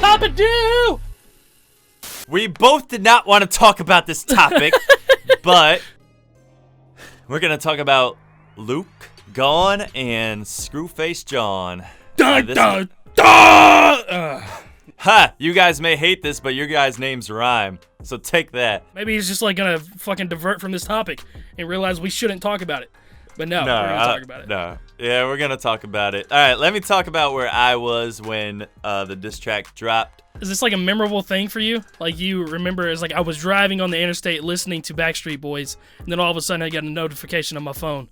PopADew! We both did not want to talk about this topic, but we're going to talk about Luke, Gawne, and Screwface John. Dun, dun, dun! Ha! You guys may hate this, but your guys' names rhyme, so take that. Maybe he's just like gonna fucking divert from this topic and realize we shouldn't talk about it. But no, we're gonna talk about it. No. Yeah, we're gonna talk about it. All right, let me talk about where I was when the diss track dropped. Is this like a memorable thing for you? Like you remember it's like I was driving on the interstate listening to Backstreet Boys, and then all of a sudden I got a notification on my phone.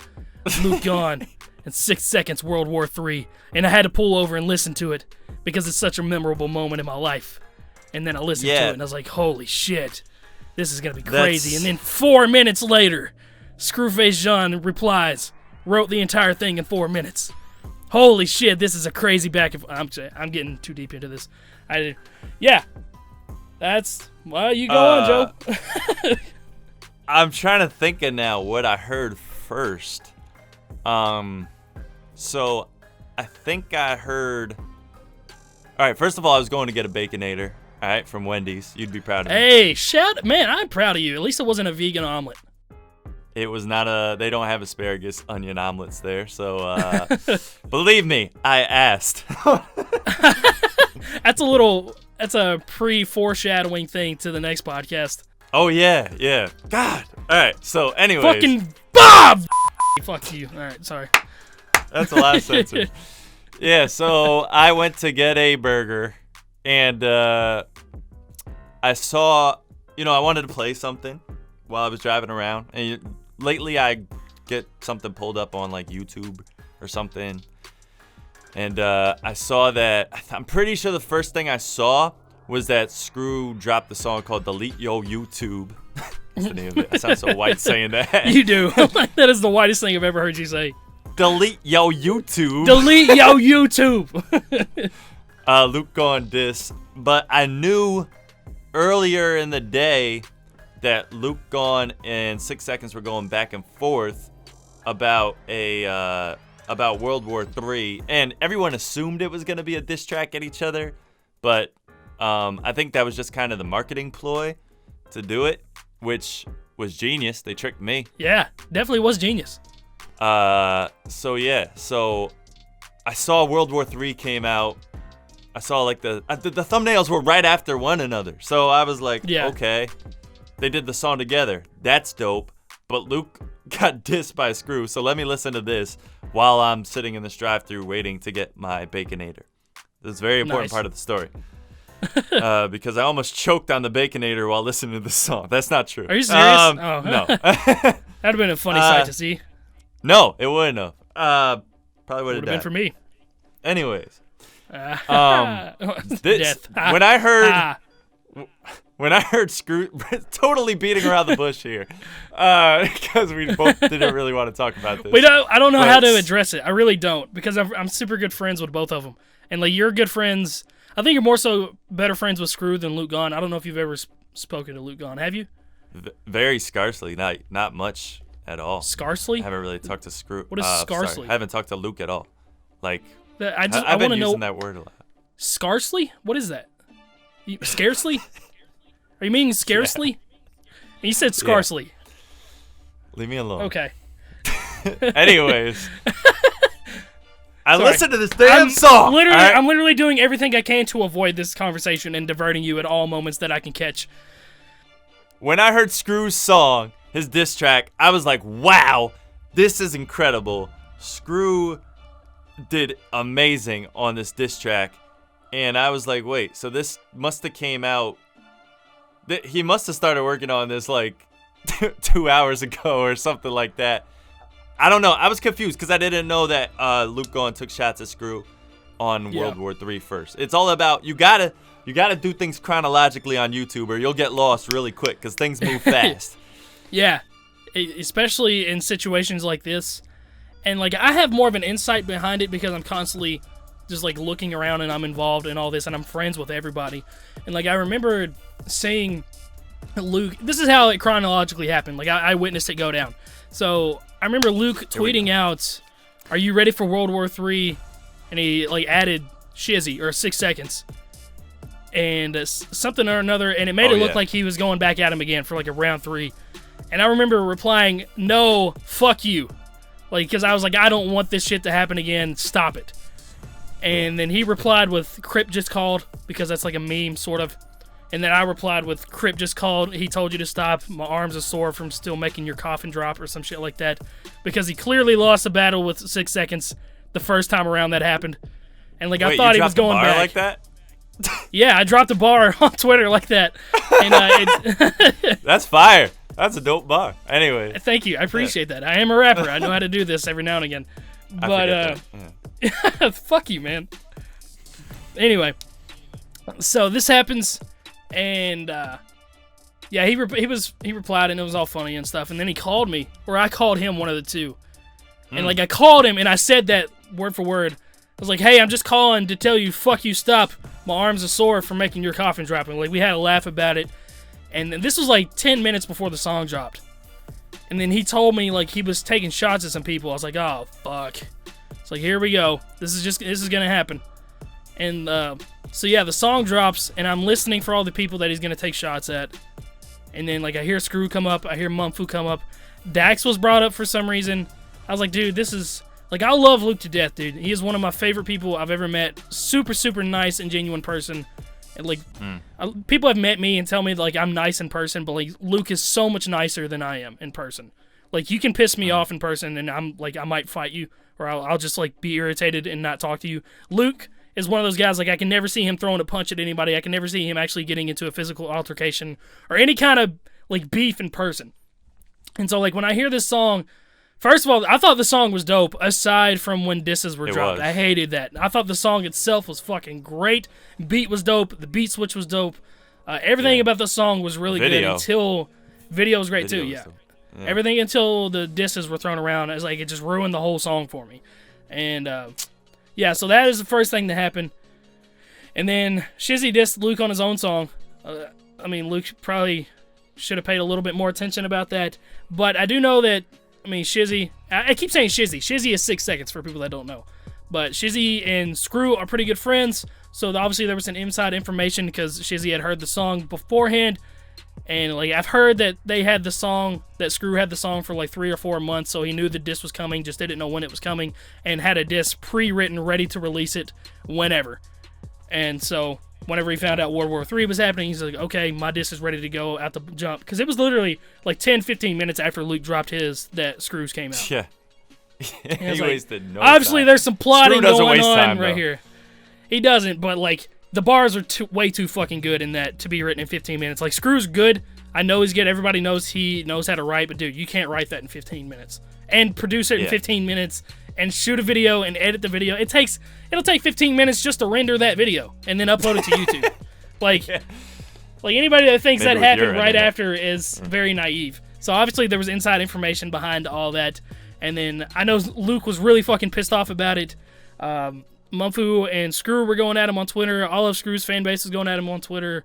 Luke Gawne in 6 seconds, World War III. And I had to pull over and listen to it because it's such a memorable moment in my life. And then I listened to it and I was like, holy shit, this is gonna be crazy. And then 4 minutes later, Screwface John replies, wrote the entire thing in 4 minutes. Holy shit, this is a crazy back and I'm getting too deep into this. That's well, you go on, Joe. I'm trying to think of now what I heard first. So I think I heard. All right, first of all, I was going to get a Baconator. All right, from Wendy's. You'd be proud of me. Hey, man, I'm proud of you. At least it wasn't a vegan omelet. It was not a. They don't have asparagus onion omelets there, so believe me, I asked. That's a pre-foreshadowing thing to the next podcast. Oh yeah. God. All right. So, anyways. Fucking Bob. Fuck you. All right. Sorry. That's a lot of censor. Yeah. So I went to get a burger, and I saw. I wanted to play something while I was driving around, and lately I get something pulled up on like YouTube or something. And I saw that, I'm pretty sure the first thing I saw was that Scru dropped the song called Delete Yo YouTube. That's the name of it. I sound so white saying that. You do. That is the whitest thing I've ever heard you say. Delete Yo YouTube. Delete Yo YouTube. Luke Gawne diss. But I knew earlier in the day that Luke Gawne and 6 Seconds were going back and forth about about World War III, and everyone assumed it was going to be a diss track at each other, but I think that was just kind of the marketing ploy to do it, which was genius. They tricked me. Yeah, definitely was genius. So I saw World War III came out. I saw like the thumbnails were right after one another, so I was like, okay, they did the song together. That's dope. But Luke got dissed by Scru, so let me listen to this while I'm sitting in this drive-thru waiting to get my Baconator. This is a very important part of the story. Because I almost choked on the Baconator while listening to this song. That's not true. Are you serious? No. That'd have been a funny sight to see. No, it wouldn't have. Probably would have been for me. Anyways. Death. When I heard Scru, totally beating around the bush here, because we both didn't really want to talk about this. I don't know how to address it. I really don't, because I'm super good friends with both of them, and like you're good friends. I think you're more so better friends with Scru than Luke Gawne. I don't know if you've ever spoken to Luke Gawne. Have you? Very scarcely, not much at all. Scarcely? I haven't really talked to Scru. What is scarcely? Sorry, I haven't talked to Luke at all. Like I want to know. Using that word a lot. Scarcely? What is that? Scarcely? Are you meaning scarcely? Yeah. You said scarcely. Yeah. Leave me alone. Okay. Anyways. I listened to this damn song. I'm literally doing everything I can to avoid this conversation and diverting you at all moments that I can catch. When I heard Scru's song, his diss track, I was like, wow, this is incredible. Scru did amazing on this diss track. And I was like, wait, so this must have came out. He must have started working on this like 2 hours ago or something like that. I don't know. I was confused because I didn't know that Luke Gawne took shots at Scru on World War III first. It's all about you gotta do things chronologically on YouTube or you'll get lost really quick because things move fast. Yeah, especially in situations like this. And like I have more of an insight behind it because I'm constantly just like looking around and I'm involved in all this and I'm friends with everybody. And like I remember seeing Luke, this is how it chronologically happened. Like I witnessed it go down. So I remember Luke tweeting out, "Are you ready for World War III?" And he like added Shizzy or 6 seconds. and something or another, and it made it look like he was going back at him again for like a round 3. And I remember replying, "No, fuck you," like because I was like, I don't want this shit to happen again. Stop it. And then he replied with, "Crypt just called," because that's like a meme sort of. And then I replied with, "Crypt just called. He told you to stop. My arms are sore from still making your coffin drop," or some shit like that, because he clearly lost the battle with 6 seconds the first time around that happened. And like, I thought he was going back like that. Yeah, I dropped a bar on Twitter like that. And that's fire. That's a dope bar. Anyway, thank you. I appreciate that. I am a rapper. I know how to do this every now and again. But fuck you, man. Anyway, so this happens, and yeah, he replied, and it was all funny and stuff. And then he called me, or I called him, one of the two. And like, I called him, and I said that word for word. I was like, "Hey, I'm just calling to tell you, fuck you, stop. My arms are sore from making your coffin drop." And like, we had a laugh about it. And this was like 10 minutes before the song dropped. And then he told me like he was taking shots at some people. I was like, "Oh fuck." It's like, here we go. This is gonna happen. And so yeah, the song drops, and I'm listening for all the people that he's gonna take shots at. And then like, I hear Scru come up, I hear Mumfu come up. Dax was brought up for some reason. I was like, dude, this is like, I love Luke to death, dude. He is one of my favorite people I've ever met. Super, super nice and genuine person. And like, people have met me and tell me like I'm nice in person, but like, Luke is so much nicer than I am in person. Like, you can piss me off in person, and I'm like, I might fight you, or I'll just like be irritated and not talk to you. Luke is one of those guys, like, I can never see him throwing a punch at anybody. I can never see him actually getting into a physical altercation or any kind of like beef in person. And so like, when I hear this song, first of all, I thought the song was dope, aside from when disses were dropped. I hated that. I thought the song itself was fucking great. Beat was dope. The beat switch was dope. Everything about the song was really good until... Video was great too, yeah. Everything until the disses were thrown around. It was like, it just ruined the whole song for me. And, yeah, so that is the first thing that happened. And then Shizzy dissed Luke on his own song. I mean, Luke probably should have paid a little bit more attention about that. But I do know that, I mean, Shizzy, I keep saying Shizzy. Shizzy is 6 seconds for people that don't know. But Shizzy and Scru are pretty good friends. So obviously there was some inside information because Shizzy had heard the song beforehand. And like, I've heard that they had the song, that Scru had the song for like 3 or 4 months. So he knew the diss was coming, just didn't know when it was coming. And had a diss pre-written, ready to release it whenever. And so whenever he found out World War III was happening, he's like, okay, my diss is ready to go out the jump. Because it was literally like 10-15 minutes after Luke dropped his that Scru's came out. Yeah. He like, wasted no obviously, time. there's some plotting going on time, right here. He doesn't, but like, the bars are way too fucking good in that to be written in 15 minutes. Like, Scru's good. I know he's good. Everybody knows he knows how to write, but dude, you can't write that in 15 minutes. And produce it in 15 minutes and shoot a video and edit the video. It'll take 15 minutes just to render that video and then upload it to YouTube. Like anybody that thinks that happened right after is very naive. So obviously there was inside information behind all that. And then I know Luke was really fucking pissed off about it. Mumfu and Scru were going at him on Twitter. All of Scru's fan base was going at him on Twitter.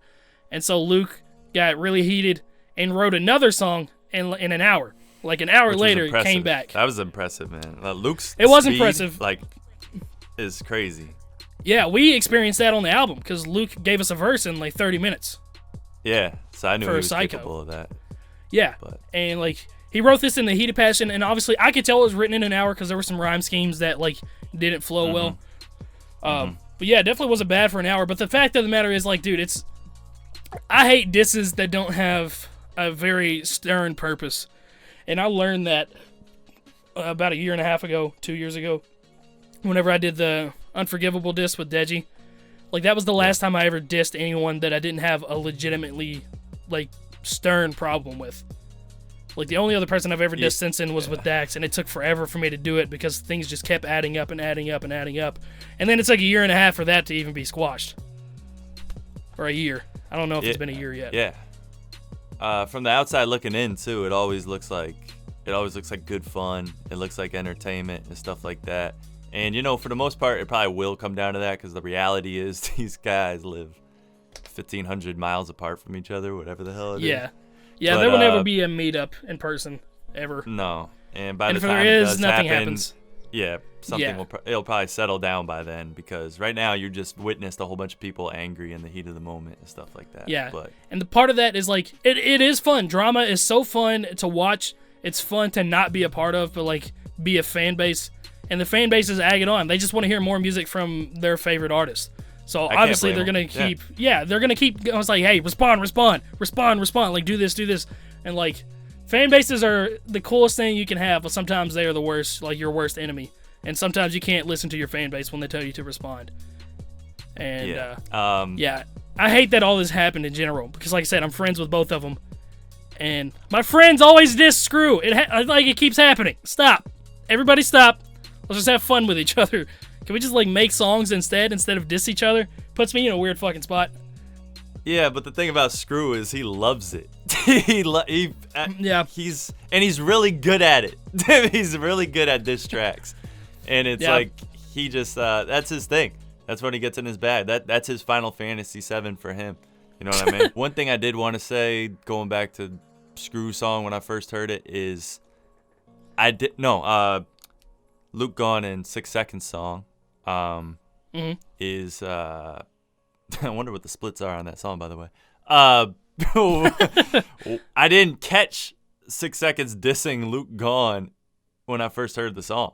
And so Luke got really heated and wrote another song in an hour. Like an hour later, he came back. That was impressive, man. Luke's speed, impressive. Like, is crazy. Yeah, we experienced that on the album because Luke gave us a verse in like 30 minutes. Yeah, so I knew he was capable of that. Yeah, and like, he wrote this in the heat of passion, and obviously I could tell it was written in an hour because there were some rhyme schemes that like didn't flow well. But yeah, it definitely wasn't bad for an hour. But the fact of the matter is, like, dude, I hate disses that don't have a very stern purpose. And I learned that about a year and a half ago, 2 years ago, whenever I did the Unforgivable diss with Deji. Like, that was the last time I ever dissed anyone that I didn't have a legitimately, like, stern problem with. Like, the only other person I've ever dissed since then was with Dax, and it took forever for me to do it because things just kept adding up and adding up and adding up. And then it's like a year and a half for that to even be squashed. Or a year. I don't know if it's been a year yet. Yeah. From the outside looking in, too, it always looks like good fun. It looks like entertainment and stuff like that. And, you know, for the most part, it probably will come down to that because the reality is these guys live 1,500 miles apart from each other, whatever the hell it is. Yeah, but, there will never be a meetup in person, ever. No. And by and the if time there it is, does nothing happen, happens. Yeah, something it'll probably settle down by then, because right now you just witnessed a whole bunch of people angry in the heat of the moment and stuff like that. Yeah, but and the part of that is like it is fun. Drama is so fun to watch. It's fun to not be a part of, but like be a fan base. And the fan base is agging on. They just want to hear more music from their favorite artist. So obviously they're gonna keep, they're gonna keep. I was like, hey, respond, like do this, and like fan bases are the coolest thing you can have, but sometimes they are the worst, like your worst enemy. And sometimes you can't listen to your fan base when they tell you to respond. And I hate that all this happened in general, because like I said, I'm friends with both of them, and my friends always diss Screw. It keeps happening. Stop, everybody, stop. Let's just have fun with each other. Can we just like make songs instead of diss each other? Puts me in a weird fucking spot. Yeah, but the thing about Screw is he loves it. He's really good at it. He's really good at diss tracks, and it's like he just that's his thing. That's what he gets in his bag. That's his Final Fantasy VII for him. You know what I mean? One thing I did want to say, going back to Screw song when I first heard it, is Luke Gawne and 6 Seconds song is I wonder what the splits are on that song, by the way. I didn't catch 6 Seconds dissing Luke Gawne when I first heard the song.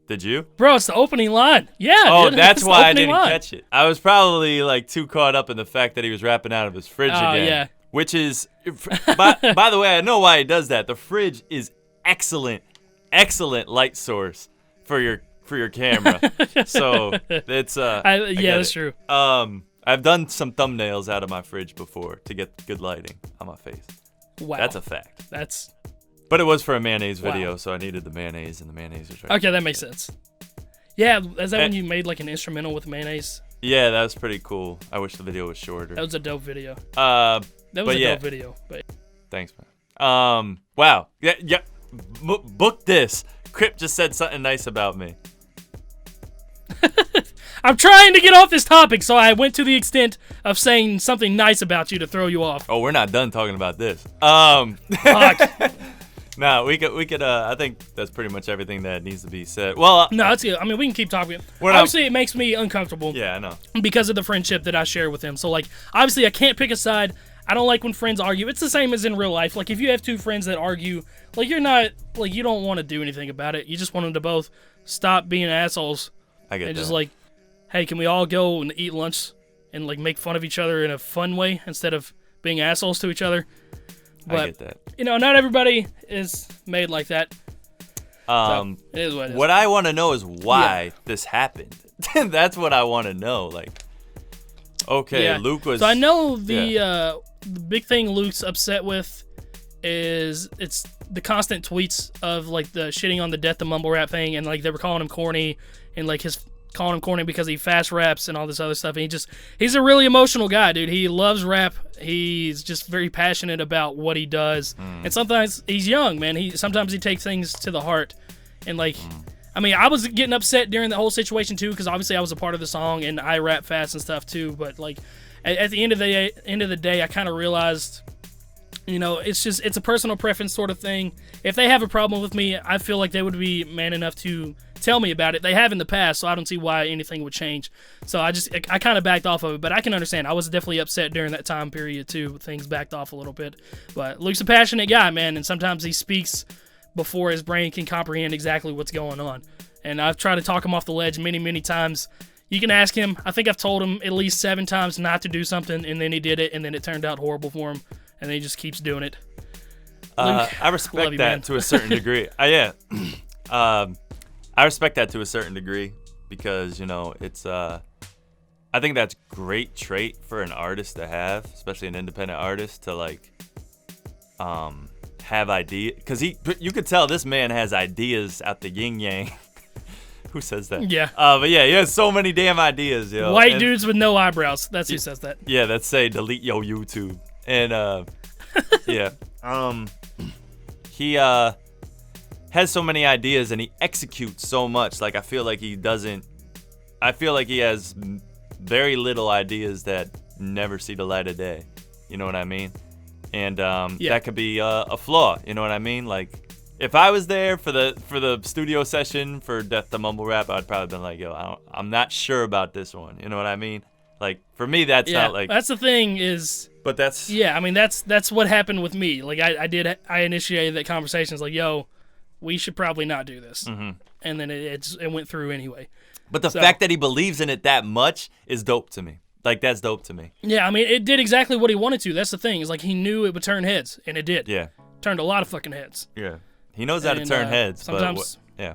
Did you? Bro, it's the opening line. Yeah. Oh, dude, that's why I didn't line. catch it. I was probably like too caught up in the fact that he was rapping out of his fridge again. Yeah. Which is, by the way, I know why he does that. The fridge is excellent light source for your camera. So it's that's true. I've done some thumbnails out of my fridge before to get good lighting on my face. Wow. That's a fact. But it was for a mayonnaise video, so I needed the mayonnaise, and the mayonnaise was right. Okay, that makes sense. Yeah, is that when you made like an instrumental with mayonnaise? Yeah, that was pretty cool. I wish the video was shorter. That was a dope video. Dope video. But thanks, man. Wow. Yeah. Book this. Crypt just said something nice about me. I'm trying to get off this topic, so I went to the extent of saying something nice about you to throw you off. Oh, we're not done talking about this. Fuck. No, we could. I think that's pretty much everything that needs to be said. Well, no, that's good. I mean, we can keep talking. Obviously, it makes me uncomfortable. Yeah, I know. Because of the friendship that I share with him. So, like, obviously, I can't pick a side. I don't like when friends argue. It's the same as in real life. Like, if you have two friends that argue, like, you're not, like, you don't want to do anything about it. You just want them to both stop being assholes. I get that. And just, like, hey, can we all go and eat lunch and, like, make fun of each other in a fun way instead of being assholes to each other? But, I get that. You know, not everybody is made like that. So, it is what it is. What I want to know is why this happened. That's what I want to know. Like, okay, Luke was... So I know the big thing Luke's upset with is it's the constant tweets of, like, the shitting on the Death to Mumble Rap thing, and, like, they were calling him corny, and, like, calling him corny because he fast raps and all this other stuff. And he's a really emotional guy, dude. He loves rap. He's just very passionate about what he does. And sometimes he's young, man. Sometimes he takes things to the heart. And like, I mean, I was getting upset during the whole situation too, because obviously I was a part of the song and I rap fast and stuff too. But like, at the end of the day, I kind of realized, you know, it's a personal preference sort of thing. If they have a problem with me, I feel like they would be man enough to tell me about it. They have in the past, so I don't see why anything would change. So I kind of backed off of it, but I can understand. I was definitely upset during that time period too. Things backed off a little bit. But Luke's a passionate guy, man, and sometimes he speaks before his brain can comprehend exactly what's going on. And I've tried to talk him off the ledge many, many times. You can ask him. I think I've told him at least 7 times not to do something, and then he did it, and then it turned out horrible for him, and then he just keeps doing it. Luke, I respect that to a certain degree. I respect that to a certain degree because, you know, it's I think that's great trait for an artist to have, especially an independent artist, to like have ideas, because you could tell this man has ideas out the yin yang. Who says that? Yeah. But yeah, he has so many damn ideas, yo. White dudes with no eyebrows. That's who says that. Yeah, that's say delete your YouTube. And yeah. He has so many ideas and he executes so much. Like, I feel like he has very little ideas that never see the light of day. You know what I mean? And that could be a flaw. You know what I mean? Like, if I was there for the studio session for Death to Mumble Rap, I'd probably been like, yo, I'm not sure about this one. You know what I mean? Like, for me, that's not like. That's the thing is. But that's. Yeah, I mean, that's what happened with me. Like, I initiated that conversation. It's like, yo, we should probably not do this. Mm-hmm. And then it went through anyway. But the fact that he believes in it that much is dope to me. Like, that's dope to me. Yeah, I mean, it did exactly what he wanted to. That's the thing. It's like he knew it would turn heads, and it did. Yeah. Turned a lot of fucking heads. Yeah. He knows how to turn heads. Sometimes. Yeah.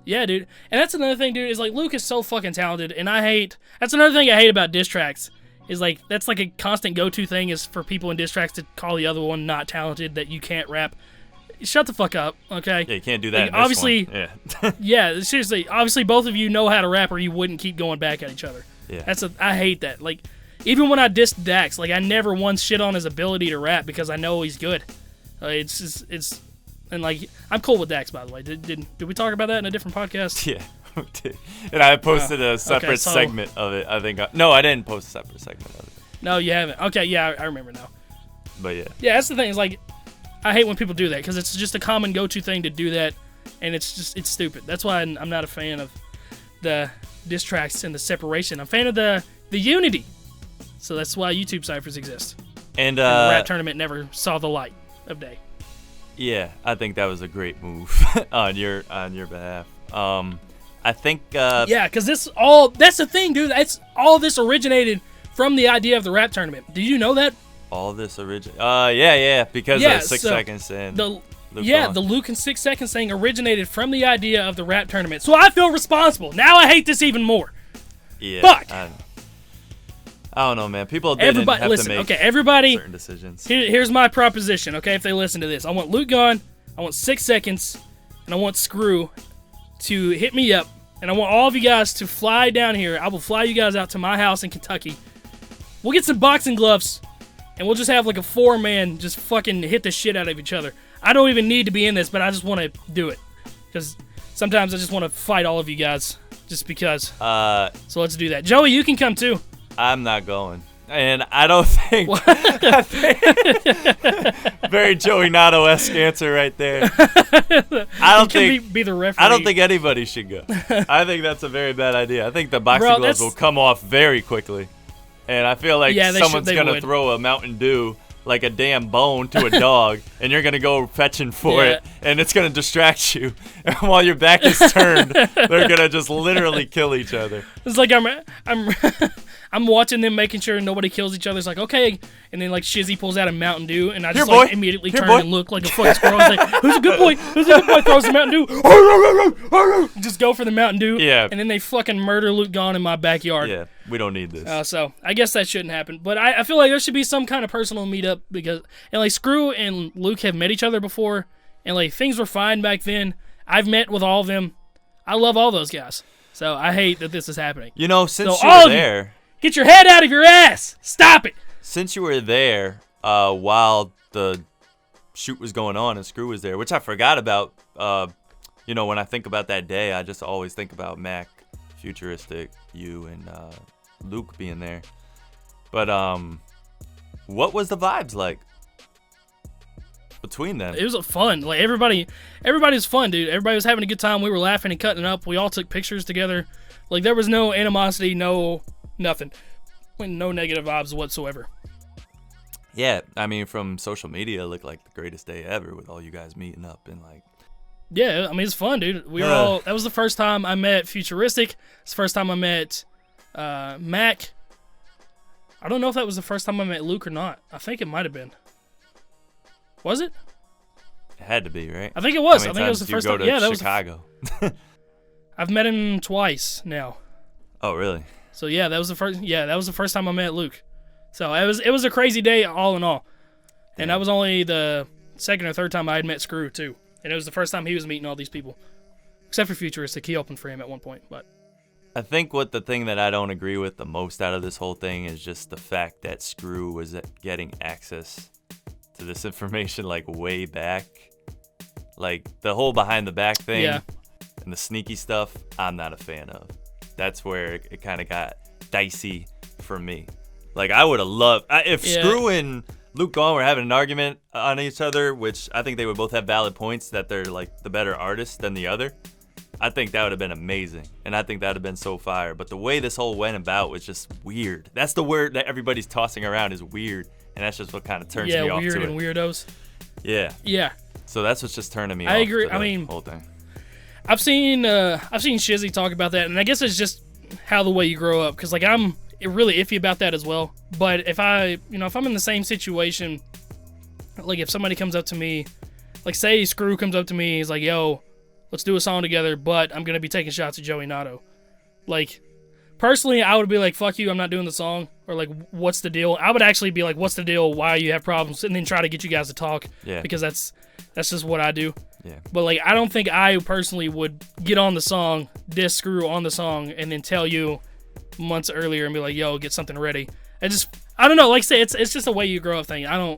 Yeah, dude. And that's another thing, dude, is like Luke is so fucking talented, and that's another thing I hate about diss tracks, is like that's like a constant go-to thing is for people in diss tracks to call the other one not talented, that you can't rap. Shut the fuck up, okay? Yeah, you can't do that. Like, obviously, yeah. Yeah, seriously. Obviously, both of you know how to rap, or you wouldn't keep going back at each other. Yeah. I hate that. Like, even when I dissed Dax, like I never once shit on his ability to rap because I know he's good. And like I'm cool with Dax, by the way. Did we talk about that in a different podcast? Yeah. And I posted a separate segment of it. I think. No, I didn't post a separate segment of it. No, you haven't. Okay, yeah, I remember now. But yeah. Yeah, that's the thing. Is like, I hate when people do that because it's just a common go-to thing to do that, and it's stupid. That's why I'm not a fan of the diss tracks and the separation. I'm a fan of the unity. So that's why YouTube ciphers exist. And the rap tournament never saw the light of day. Yeah, I think that was a great move on your behalf. I think. Yeah, because that's the thing, dude. All this originated from the idea of the rap tournament. Did you know that? All this yeah, because of 6 seconds and the Luke and 6 seconds thing originated from the idea of the rap tournament. So I feel responsible. Now I hate this even more. Yeah. But I don't know, man. People didn't have to make certain decisions. Here's my proposition, okay, if they listen to this. I want Luke gone, I want 6 seconds, and I want Scru to hit me up, and I want all of you guys to fly down here. I will fly you guys out to my house in Kentucky. We'll get some boxing gloves, and we'll just have like a 4-man just fucking hit the shit out of each other. I don't even need to be in this, but I just want to do it. Because sometimes I just want to fight all of you guys, just because. So let's do that. Joey, you can come too. I'm not going. And I don't think... very Joey Nato-esque answer right there. I don't think... be the referee. I don't think anybody should go. I think that's a very bad idea. I think the boxing gloves will come off very quickly. And I feel like someone's going to throw a Mountain Dew like a damn bone to a dog, and you're going to go fetching for it, and it's going to distract you. And while your back is turned, they're going to just literally kill each other. It's like I'm watching them making sure nobody kills each other. It's like, okay. And then, like, Shizzy pulls out a Mountain Dew, and I just, immediately turn and look like a fucking squirrel. I was like, who's a good boy? Who's a good boy? Throws the Mountain Dew. Just go for the Mountain Dew. Yeah. And then they fucking murder Luke Gawne in my backyard. Yeah, we don't need this. So, I guess that shouldn't happen. But I feel like there should be some kind of personal meetup because, and, like, Scru and Luke have met each other before, and, like, things were fine back then. I've met with all of them. I love all those guys. So, I hate that this is happening. You know, since you were there... Get your head out of your ass! Stop it! Since you were there while the shoot was going on and Scru was there, which I forgot about, you know, when I think about that day, I just always think about Mac, Futuristic, you, and Luke being there. But what was the vibes like between them? It was fun. Like everybody was fun, dude. Everybody was having a good time. We were laughing and cutting up. We all took pictures together. Like there was no animosity, no nothing. No negative vibes whatsoever. Yeah, I mean, from social media, it looked like the greatest day ever with all you guys meeting up and like. Yeah, I mean, it's fun, dude. We were all. That was the first time I met Futuristic. It's the first time I met Mac. I don't know if that was the first time I met Luke or not. I think it might have been. Was it? It had to be, right? I think it was. I think it was the first time. Yeah, that was Chicago. I've met him twice now. Oh, really? So yeah, that was the first. Yeah, that was the first time I met Luke. So it was a crazy day all in all, and that was only the second or third time I had met Scru too, and it was the first time he was meeting all these people, except for Futuristic. He opened for him at one point, but. I think the thing that I don't agree with the most out of this whole thing is just the fact that Scru was getting access to this information like way back, like the whole behind the back thing and the sneaky stuff. I'm not a fan of. That's where it kind of got dicey for me. Like I would have loved if Scru and Luke Gawne were having an argument on each other, which I think they would both have valid points that they're like the better artist than the other, I think that would have been amazing. And I think that would have been so fire. But the way this whole went about was just weird. That's the word that everybody's tossing around is weird. And that's just what kind of turns me off to it. Yeah, weird and weirdos. Yeah. Yeah. So that's what's just turning me off. I agree. To the whole thing. I've seen Shizzy talk about that, and I guess it's just how the way you grow up. Because like I'm really iffy about that as well. But if I'm in the same situation, like if somebody comes up to me, like say Scru comes up to me, he's like, "Yo, let's do a song together," but I'm gonna be taking shots at Joey Nato. Like, personally, I would be like, "Fuck you, I'm not doing the song," or like, "What's the deal?" I would actually be like, "What's the deal? Why you have problems?" and then try to get you guys to talk. Yeah. Because that's just what I do. Yeah. But like, I don't think I personally would get on the song, diss Scru on the song, and then tell you months earlier and be like, "Yo, get something ready." I don't know. Like I say, it's just a way you grow up thing. I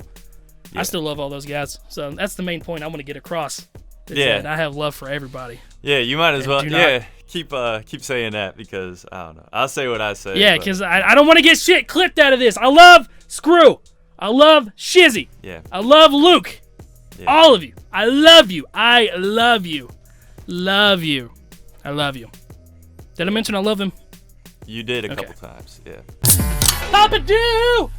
still love all those guys. So that's the main point I want to get across. That I have love for everybody. Yeah, you might as well. Yeah, keep saying that because I don't know. I'll say what I say. Yeah, because I don't want to get shit clipped out of this. I love Scru. I love Shizzy. Yeah. I love Luke. Yeah. All of you. I love you. I love you. Love you. I love you. Did I mention I love him? You did a couple times. Yeah. PopADew!